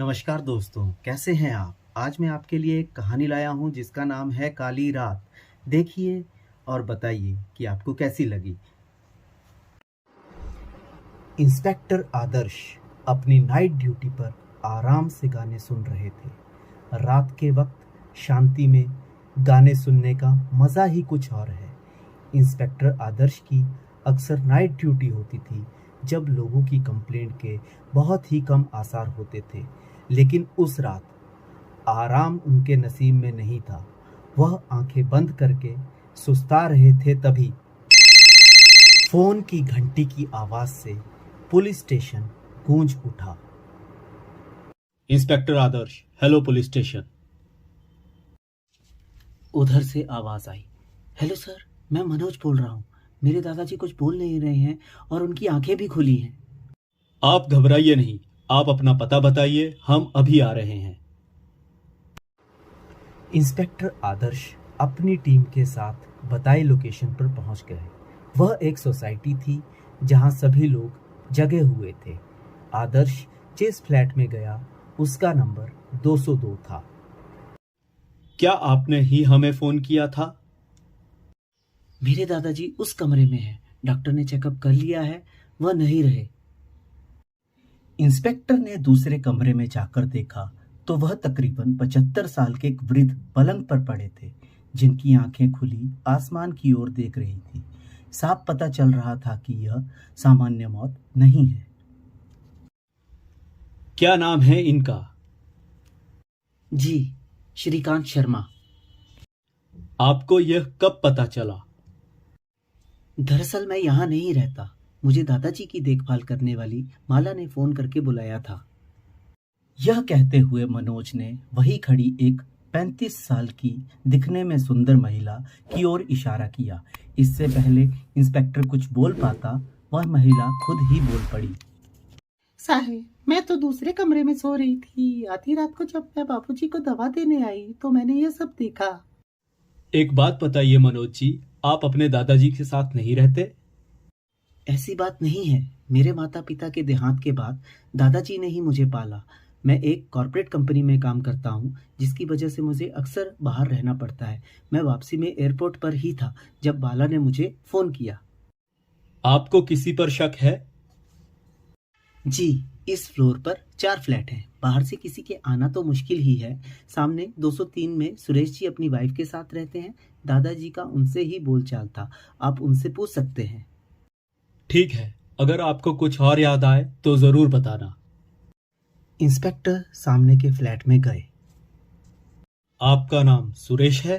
नमस्कार दोस्तों, कैसे हैं आप? आज मैं आपके लिए एक कहानी लाया हूँ जिसका नाम है काली रात। देखिए और बताइए कि आपको कैसी लगी। इंस्पेक्टर आदर्श अपनी नाइट ड्यूटी पर आराम से गाने सुन रहे थे। रात के वक्त शांति में गाने सुनने का मज़ा ही कुछ और है। इंस्पेक्टर आदर्श की अक्सर नाइट ड्यूटी होती थी जब लोगों की कंप्लेंट के बहुत ही कम आसार होते थे, लेकिन उस रात आराम उनके नसीब में नहीं था। वह आंखें बंद करके सुस्ता रहे थे, तभी फोन की घंटी की आवाज से पुलिस स्टेशन गूंज उठा। इंस्पेक्टर आदर्श, हेलो पुलिस स्टेशन। उधर से आवाज आई, हेलो सर, मैं मनोज बोल रहा हूँ। मेरे दादाजी कुछ बोल नहीं रहे हैं और उनकी आंखें भी खुली हैं। आप घबराइए नहीं, आप अपना पता बताइए, हम अभी आ रहे हैं। इंस्पेक्टर आदर्श अपनी टीम के साथ बताई लोकेशन पर पहुंच गए। वह एक सोसाइटी थी जहां सभी लोग जगे हुए थे। आदर्श जिस फ्लैट में गया उसका नंबर 202 था। क्या आपने ही हमें फोन किया था? मेरे दादाजी उस कमरे में हैं। डॉक्टर ने चेकअप कर लिया है, वह नहीं रहे। इंस्पेक्टर ने दूसरे कमरे में जाकर देखा तो वह तकरीबन 75 साल के एक वृद्ध पलंग पर पड़े थे, जिनकी आंखें खुली आसमान की ओर देख रही थी। साफ पता चल रहा था कि यह सामान्य मौत नहीं है। क्या नाम है इनका? जी, श्रीकांत शर्मा। आपको यह कब पता चला? दरअसल मैं यहाँ नहीं रहता। मुझे दादाजी की देखभाल करने वाली माला ने फोन करके बुलाया था। यह कहते हुए मनोज ने वही खड़ी एक 35 साल की दिखने में सुंदर महिला की ओर इशारा किया। इससे पहले इंस्पेक्टर कुछ बोल पाता, वह महिला खुद ही बोल पड़ी। साहेब, मैं तो दूसरे कमरे में सो रही थी। आधी रात को जब मैं बाबूजी को दवा देने आई तो मैंने ये सब देखा। एक बात बताइए मनोज जी, आप अपने दादाजी के साथ नहीं रहते? ऐसी बात नहीं है। मेरे माता पिता के देहांत के बाद दादाजी ने ही मुझे पाला। मैं एक कॉर्पोरेट कंपनी में काम करता हूँ, जिसकी वजह से मुझे अक्सर बाहर रहना पड़ता है। मैं वापसी में एयरपोर्ट पर ही था जब बाला ने मुझे फोन किया। आपको किसी पर शक है? जी, इस फ्लोर पर 4 फ्लैट हैं। बाहर से किसी के आना तो मुश्किल ही है। सामने 203 में सुरेश जी अपनी वाइफ के साथ रहते हैं। दादाजी का उनसे ही बोलचाल था, आप उनसे पूछ सकते हैं। ठीक है, अगर आपको कुछ और याद आए तो जरूर बताना। इंस्पेक्टर सामने के फ्लैट में गए। आपका नाम सुरेश है?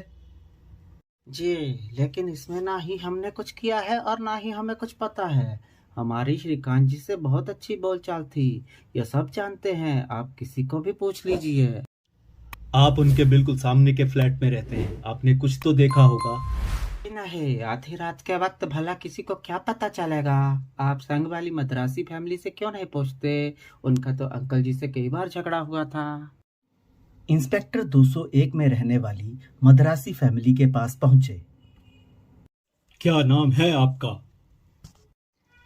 जी, लेकिन इसमें ना ही हमने कुछ किया है और ना ही हमें कुछ पता है। हमारी श्रीकांत जी से बहुत अच्छी बोलचाल थी, यह सब जानते हैं। आप किसी को भी पूछ लीजिए। आप उनके बिल्कुल सामने के फ्लैट में रहते हैं, आपने कुछ तो देखा होगा। नहीं, आधी रात के वक्त भला किसी को क्या पता चलेगा। आप संग वाली मद्रासी फैमिली से क्यों नहीं पूछते? उनका तो अंकल जी से कई बार झगड़ा हुआ था। इंस्पेक्टर 201 में रहने वाली मद्रासी फैमिली के पास पहुंचे। क्या नाम है आपका?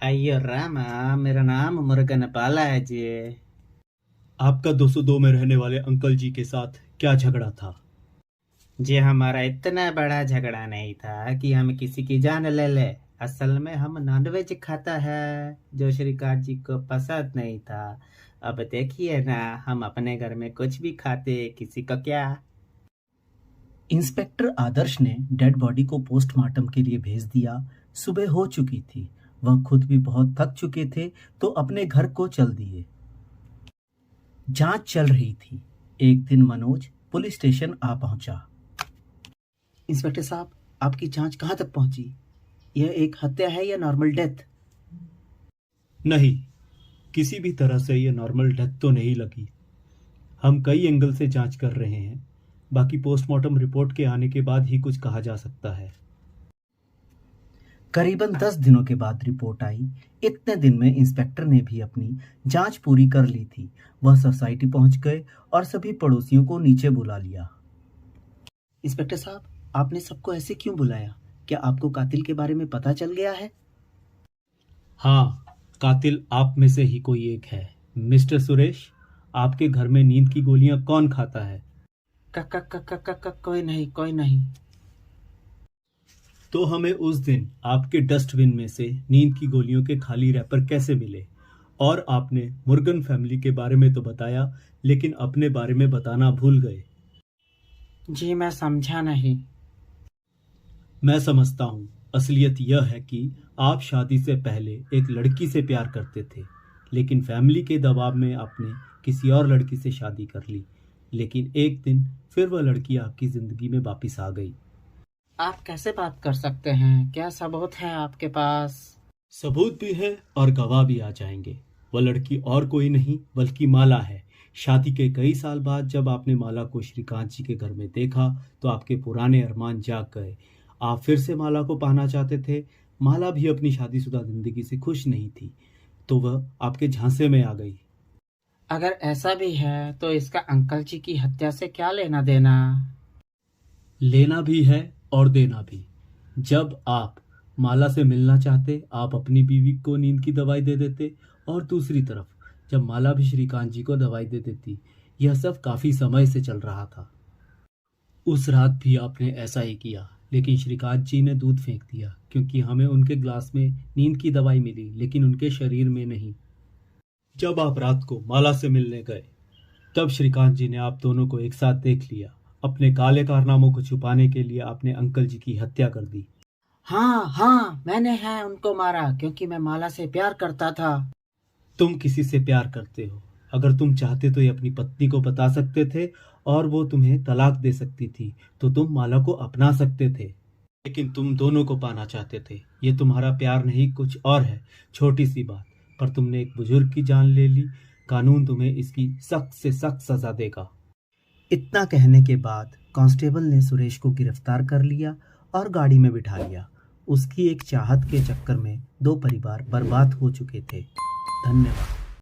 अयो रामा, मेरा नाम मुरुगन पाला है जी। आपका 202 में रहने वाले अंकल जी के साथ क्या झगड़ा था? जी, हमारा इतना बड़ा झगड़ा नहीं था कि हम किसी की जान ले ले। असल में हम नॉनवेज खाता है, जो श्रीकांत जी को पसंद नहीं था। अब देखिए ना, हम अपने घर में कुछ भी खाते, किसी को क्या। इंस्पेक्टर आदर्श ने डेड बॉडी को पोस्टमार्टम के लिए भेज दिया। सुबह हो चुकी थी। वह खुद भी बहुत थक चुके थे तो अपने घर को चल दिए। जांच चल रही थी। एक दिन मनोज पुलिस स्टेशन आ पहुंचा। इंस्पेक्टर साहब, आपकी जांच कहां तक पहुंची? यह एक हत्या है या नॉर्मल डेथ? नहीं, किसी भी तरह से ये नॉर्मल डेथ तो नहीं लगी। हम कई एंगल से जांच कर रहे हैं, बाकी पोस्टमार्टम रिपोर्ट के आने के बाद ही कुछ कहा जा सकता है। करीबन 10 दिनों के बाद रिपोर्ट आई। इतने दिन में इंस्पेक्टर ने भी अपनी जांच पूरी कर ली थी। वह सोसाइटी पहुंच गए और सभी पड़ोसियों को नीचे बुला लिया। इंस्पेक्टर साहब, आपने सबको ऐसे क्यों बुलाया? क्या आपको कातिल के बारे में पता चल गया है? हाँ, कातिल आप में से ही कोई एक है। मिस्टर सुरेश, आपके घर में नींद की गोलियां कौन खाता है? कोई नहीं, कोई नहीं। तो हमें उस दिन आपके डस्टबिन में से नींद की गोलियों के खाली रैपर कैसे मिले? और आपने मुर्गन फैमिली के बारे में तो बताया, लेकिन अपने बारे में बताना भूल गए। जी मैं समझा नहीं। मैं समझता हूँ। असलियत यह है कि आप शादी से पहले एक लड़की से प्यार करते थे, लेकिन फैमिली के दबाव में आपने किसी और लड़की से शादी कर ली। लेकिन एक दिन फिर वह लड़की आपकी जिंदगी में वापस आ गई। आप कैसे बात कर सकते हैं? क्या सबूत है आपके पास? सबूत भी है और गवाह भी आ जाएंगे। वह लड़की और कोई नहीं बल्कि माला है। शादी के कई साल बाद जब आपने माला को श्रीकांत जी के घर में देखा तो आपके पुराने अरमान जाग गए। आप फिर से माला को पाना चाहते थे। माला भी अपनी शादीशुदा जिंदगी से खुश नहीं थी, तो वह आपके झांसे में आ गई। अगर ऐसा भी है तो इसका अंकल जी की हत्या से क्या लेना देना? लेना भी है और देना भी। जब आप माला से मिलना चाहते, आप अपनी बीवी को नींद की दवाई दे देते, और दूसरी तरफ जब माला भी श्रीकांत जी को दवाई दे देती। यह सब काफी समय से चल रहा था। उस रात भी आपने ऐसा ही किया, लेकिन श्रीकांत जी ने दूध फेंक दिया, क्योंकि हमें उनके ग्लास में नींद की दवाई मिली, लेकिन उनके शरीर में नहीं। जब आप रात को माला से मिलने गए, तब श्रीकांत जी ने आप दोनों को एक साथ देख लिया। अपने काले कारनामों को छुपाने के लिए आपने अंकल जी की हत्या कर दी। हाँ, मैंने है उनको मारा क्योंकि मैं माला से प्यार करता था। तुम किसी से प्यार करते हो? अगर तुम चाहते तो ये अपनी पत्नी को बता सकते थे और वो तुम्हें तलाक दे सकती थी, तो तुम माला को अपना सकते थे। लेकिन तुम दोनों को पाना चाहते थे। ये तुम्हारा प्यार नहीं, कुछ और है। छोटी सी बात, पर तुमने एक बुजुर्ग की जान ले ली। कानून तुम्हें इसकी सख्त से सख्त सजा देगा। इतना कहने के बाद कांस्टेबल ने सुरेश को गिरफ्तार कर लिया और गाड़ी में बिठा लिया। उसकी एक चाहत के चक्कर में 2 परिवार बर्बाद हो चुके थे। धन्यवाद।